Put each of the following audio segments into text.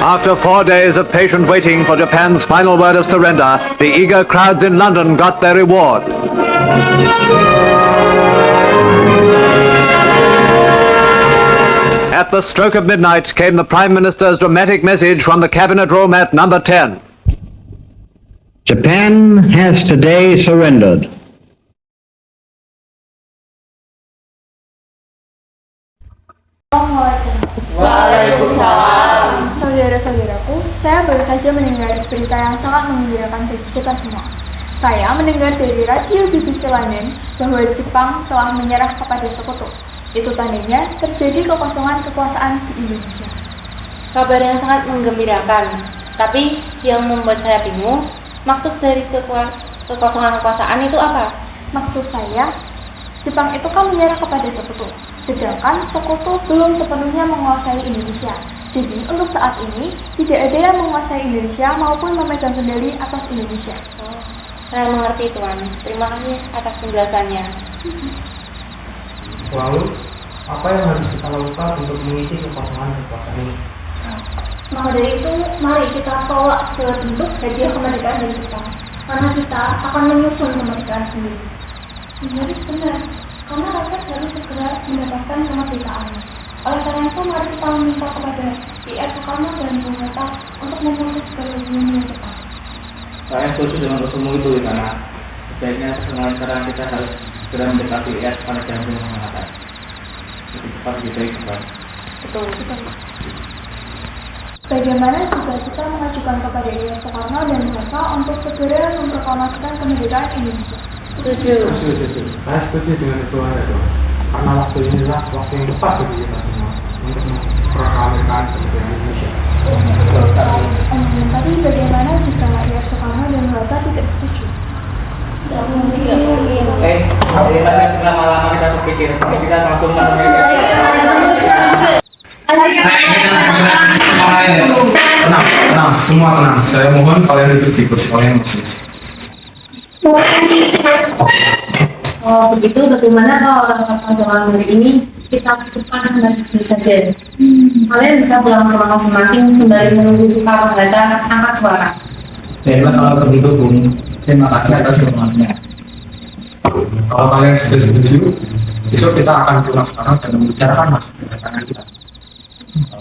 After 4 days of patient waiting for Japan's final word of surrender, the eager crowds in London got their reward. At the stroke of midnight came the Prime Minister's dramatic message from the Cabinet Room at number 10. Japan has today surrendered. Waalaikumsalam. Saudara-saudaraku, saya baru saja mendengar berita yang sangat menggembirakan bagi kita semua. Saya mendengar dari radio BBC London bahwa Jepang telah menyerah kepada Sekutu. Itu tandanya terjadi kekosongan kekuasaan di Indonesia. Kabar yang sangat menggembirakan, tapi yang membuat saya bingung, maksud dari kekosongan kekuasaan itu apa? Maksud saya, Jepang itu kan menyerah kepada Sekutu, sedangkan Sekutu belum sepenuhnya menguasai Indonesia. Jadi untuk saat ini tidak ada yang menguasai Indonesia maupun memegang kendali atas Indonesia. Oh, saya mengerti Tuan. Terima kasih atas penjelasannya. Lalu, apa yang harus kita lakukan untuk mengisi kekosongan kekuasaan ini? Maka dari itu, mari kita tolak segala bentuk hadiah kemerdekaan dari Jepang, karena kita akan menyusun kemerdekaan sendiri. Menjadi benar, karena rakyat harus segera mendapatkan kemerdekaan. Oleh karena itu, mari kita meminta kepada I.R. Soekarno dan Bung Hatta untuk memutus segala hubungan dengan Jepang. Saya setuju dengan usulmu itu, karena sebaiknya sekarang kita harus segera mendekati I.R. Soekarno dan Bung Hatta. Lebih cepat lebih baik, Pak. Betul. Bagaimana jika kita mengajukan kepada I.R. Soekarno dan Bung Hatta untuk segera memproklamasikan kemerdekaan Indonesia? Setuju. Saya setuju dengan itu, karena waktu inilah waktu yang tepat bagi kita semua untuk memproklamasikan kemerdekaan Indonesia. Tapi bagaimana jika I.R. Soekarno dan Bung Hatta tidak setuju? Tidak mungkin. Daripada kita lama-lama kita berpikir, kita langsung Tenang, semua tenang. Saya mohon kalian duduk di kursi kalian masing. Oh begitu, bagaimana kalau orang hari ini kita cukupkan sampai sini saja? Kalian bisa pulang ke rumah masing-masing sembari menunggu Soekarno Hatta angkat suara. Baiklah kalau begitu, Bung. Terima kasih atas semuanya. Kalau kalian sudah setuju, besok kita akan pulang sekarang dan membicarakan masalah kedatangan kita.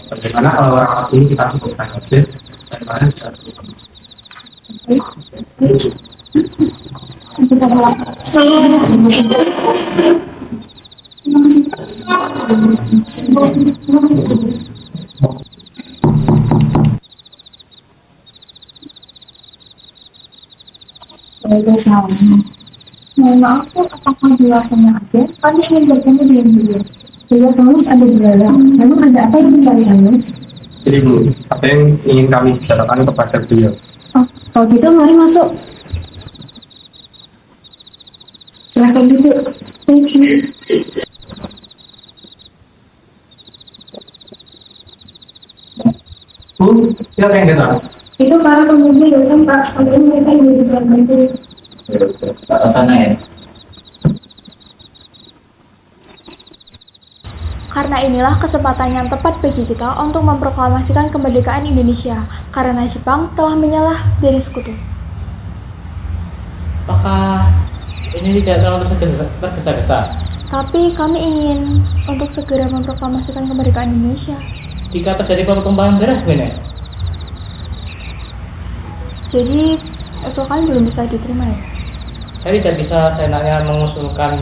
Bagaimana kalau orang waktu ini kita cukupkan saja dan kalian bisa cukupkan. Setuju. Mohon maaf Bu, apakah di luarnya ada? Kami ingin bertemu dengan beliau. Beliau Angus ada di dalam. Namun ada apa yang mencari Angus? Jadi Bu, apa yang ingin kami bicarakan kepada beliau? Oh, kalau gitu mari masuk. Silahkan duduk. Thank you. Bu, siapa yang datang? Itu para pemuda datang Pak. Kalian mereka yang dibicarakan dulu. Ke sana ya. Karena inilah kesempatan yang tepat bagi kita untuk memproklamasikan kemerdekaan Indonesia, karena Jepang telah menyerah dari Sekutu. Apakah ini tidak terlalu tergesa-gesa? Tapi kami ingin untuk segera memproklamasikan kemerdekaan Indonesia. Jika terjadi pertumpahan darah, gimana? Jadi usulkan belum bisa diterima ya? Saya tidak bisa seenaknya mengusulkan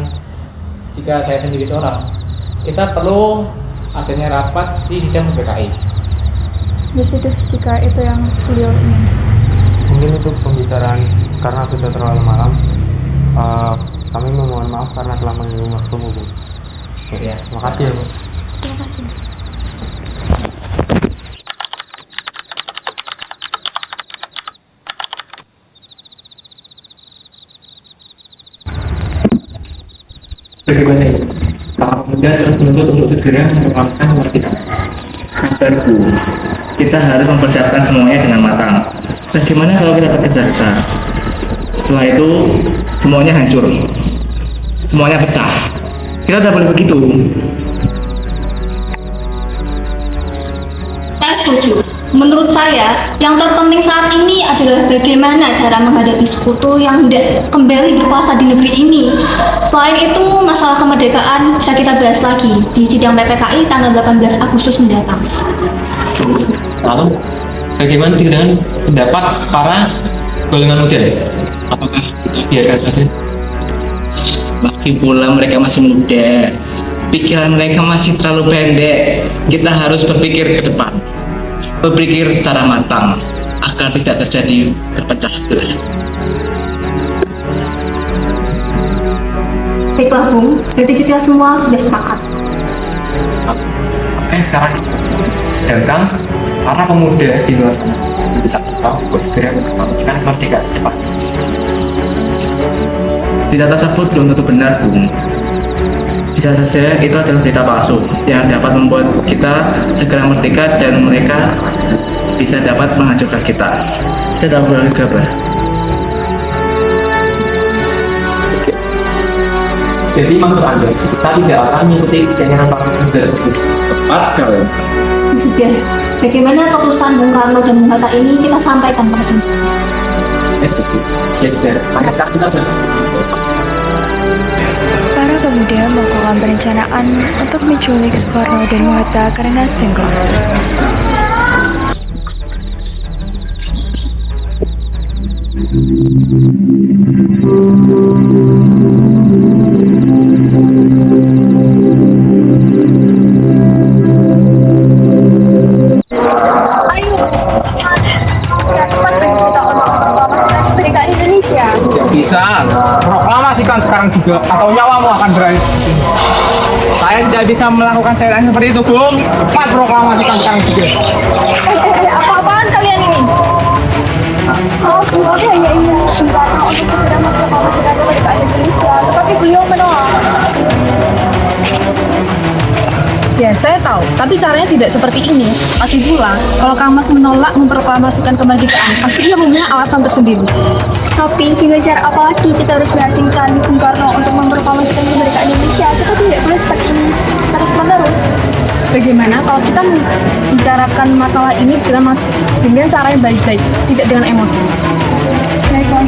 jika saya sendiri seorang. Kita perlu adanya rapat di sidang PKI. Ya sudah, jika itu yang beliau ingin. Mungkin itu pembicaraan karena sudah terlalu malam. Kami memohon maaf karena telah mengganggu waktumu, Bu. Ya. Terima kasih ya, Bu. Terima kasih. Bagaimana ini? Para pemuda terus menuntut untuk segera memproklamasikan kemerdekaan. Sabar Bu, kita harus mempersiapkan semuanya dengan matang. Bagaimana kalau kita tergesa-gesa? Setelah itu semuanya hancur, semuanya pecah. Kita tidak boleh begitu. Saya setuju. Menurut saya, yang terpenting saat ini adalah bagaimana cara menghadapi sekutu yang hendak kembali berkuasa di negeri ini. Selain itu, masalah kemerdekaan bisa kita bahas lagi di sidang PPKI tanggal 18 Agustus mendatang. Lalu, bagaimana dengan pendapat para golongan muda? Apakah kita biarkan saja? Lagi pula mereka masih muda, pikiran mereka masih terlalu pendek. Kita harus berpikir ke depan, berpikir secara matang agar tidak terjadi terpecah belah. Baiklah Bung, berarti kita semua sudah sepakat. Oke, sekarang sedangkan para pemuda di luar sana bisa tahu bahwa segera mengamankan kemerdekaan secepatnya. Berita tersebut belum tentu benar, Bung. Bisa saja itu adalah berita palsu yang dapat membuat kita segera merdeka dan mereka bisa dapat menghancurkan kita. Kita tak boleh gegabah. Jadi maksud Anda, kita tidak akan mengikuti keinginan para pemuda tersebut. Tepat sekali. Sudah, bagaimana keputusan Bung Karno dan Bung Hatta ini kita sampaikan pada Bung. Ya sudah, mari kita Para pemuda melakukan perencanaan untuk menculik Soekarno dan Hatta ke Rengas Dengklok. bisa proklamasikan sekarang juga atau nyawamu akan berakhir. Saya tidak bisa melakukan serangan seperti itu, Bung. Cepat proklamasikan sekarang juga. Apa-apaan kalian ini? Oh, keluarga hanya ingin Soekarno untuk segera memproklamasikan kemerdekaan Indonesia, tetapi beliau menolak. Ya, saya tahu, tapi caranya tidak seperti ini. Lagi pula, kalau Kang Mas menolak memproklamasikan kemerdekaan, pasti ia punya alasan tersendiri. Tapi dengan cara apa lagi kita harus meyakinkan Bung Karno untuk memproklamasikan kemerdekaan Indonesia? Kita tidak boleh seperti ini terus-menerus. Bagaimana kalau kita membicarakan masalah ini dengan cara yang baik-baik, tidak dengan emosi? Baiklah.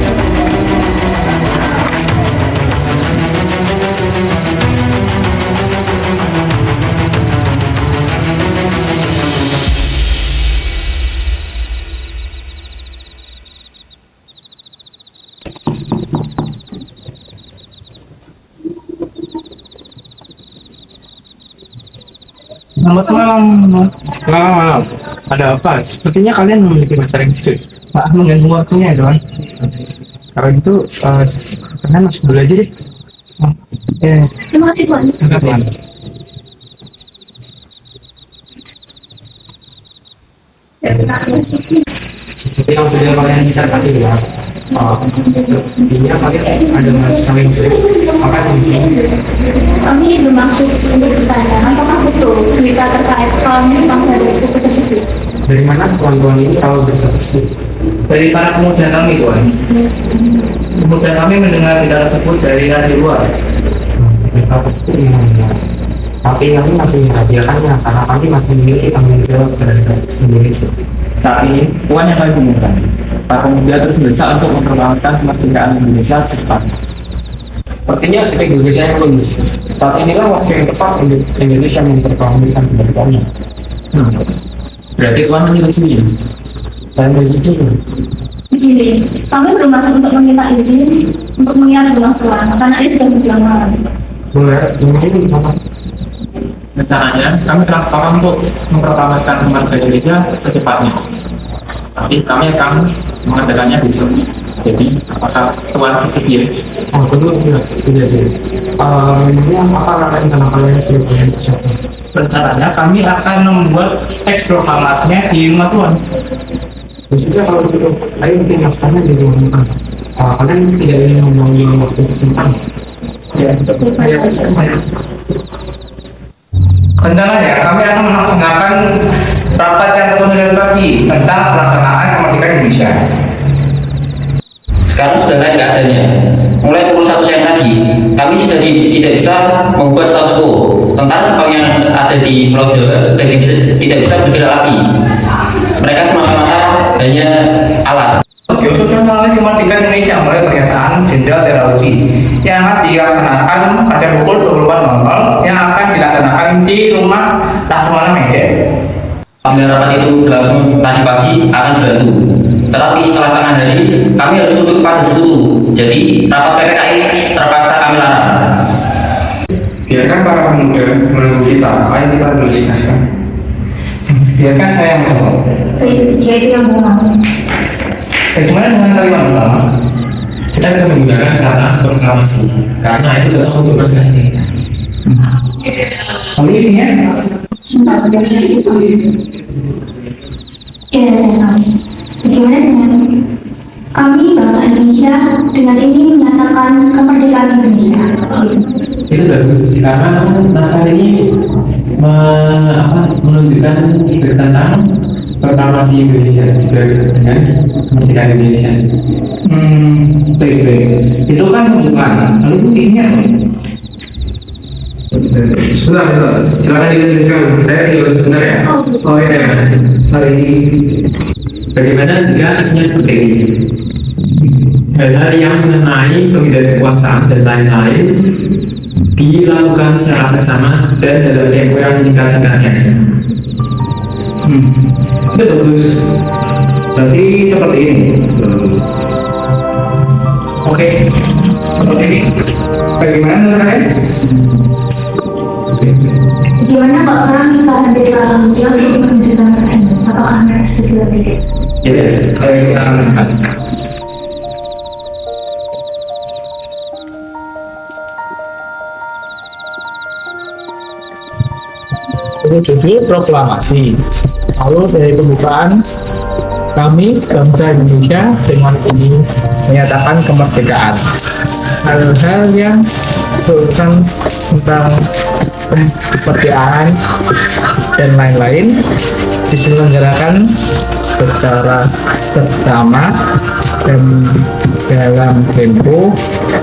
Selamat malam. Malam. Ada apa? Sepertinya kalian memiliki masalah yang serius. Maaf mengganggu waktunya ya, Don. Kalau gitu, kalian masuk dulu aja deh. Terima kasih, Tuan. Terima kasih. Seperti yang sudah kalian bicarakan tadi ya. Ini kalian ada masalah yang serius. Apa yang Kami bermaksud untuk bertanya, apakah betul berita terkait hal Jepang dari sepupu tersebut? dari mana tuan-tuan ini tahu berita tersebut? Dari para pemuda kami, Tuan. Pemuda kami mendengar berita tersebut dari radio luar. Berita tersebut gimana? Tapi kami masih merahasiakannya karena kami masih memiliki tanggung jawab terhadap Indonesia. Saat ini, Tuan yang kami temukan, para pemuda terus mendesak untuk mempertahankan kemerdekaan Indonesia secepatnya. Sepertinya kita Indonesia yang lulus. Saat inilah waktu yang tepat untuk Indonesia mempertahankan kemerdekaannya. Berarti Tuan menyetujui. Saya menyetujui. Begini, kami bermaksud untuk meminta izin untuk mengiar rumah Tuan, karena ini sudah menjelang malam. Boleh, ini apa? Rencananya, kami transparan untuk memproklamasikan kemerdekaan Indonesia secepatnya. Tapi kami akan mengadakannya besok. Jadi, apakah Tuan bersedia? Oh, betul, tidak. Ini apa rencana kalian sudah kalian persiapkan? Rencananya kami akan membuat teks proklamasinya di rumah Tuan. Ya sudah kalau begitu, ayo bikin naskahnya di rumah makan. Kalian tidak ingin membuang waktu tentang? Ya, ayo. Rencananya kami akan melaksanakan rapat yang tertunda pagi tentang pelaksanaan kemerdekaan Indonesia. Sekarang sudah naik keadaannya. Mulai pukul 1 siang tadi, kami sudah tidak bisa mengubah status quo. Tentara Jepang yang ada di Pulau Jawa sudah tidak bisa bergerak lagi. Mereka semata-mata hanya alat. Tokyo sudah melalui kemerdekaan Indonesia mulai pernyataan Jenderal Terauchi yang akan dilaksanakan pada pukul 24.00 yang akan dilaksanakan di rumah Laksamana Medan. Apabila rapat itu berlangsung tadi pagi akan dibantu. Tetapi setelah tengah hari kami harus tutup pada sekutu. Jadi rapat PPKI terpaksa kami larang. Biarkan para pemuda menunggu kita. Ayo kita berdiskusikan. Biarkan saya yang menjawab. Itu yang mau. Bagaimana dengan kalimat pertama? Kita bisa menggunakan kata proklamasi karena itu cocok untuk masa ini. Lalu isinya? Iya, saya kami. Bagaimana dengan kami bangsa Indonesia dengan ini menyatakan kemerdekaan Indonesia? Itu bagus karena naskah ini menunjukkan tentang proklamasi Indonesia juga dengan kemerdekaan Indonesia. Baik. Itu kan pembukaan. Lalu isinya apa? Sudah, silakan dilanjutkan. Saya tinggal sebentar ya. Oh iya, Mari. bagaimana jika isinya seperti ini? Hal-hal yang mengenai pemilihan kekuasaan dan lain-lain dilakukan secara seksama dan dalam tempo yang singkat-singkatnya. Itu bagus. Berarti seperti ini. Oke. Seperti ini. Bagaimana menurut kalian? Bagaimana kok sekarang kita hadir dalam media untuk menunjukkan naskah ini? Apakah mereka setuju atau tidak? Ya, Kalau kita angkat. Itu judul proklamasi. Lalu dari pembukaan, kami bangsa Indonesia dengan ini menyatakan kemerdekaan. Hal-hal yang berurusan tentang kemerdekaan dan lain-lain diselenggarakan secara bersama dan dalam tempo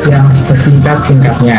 yang bersingkat-singkatnya.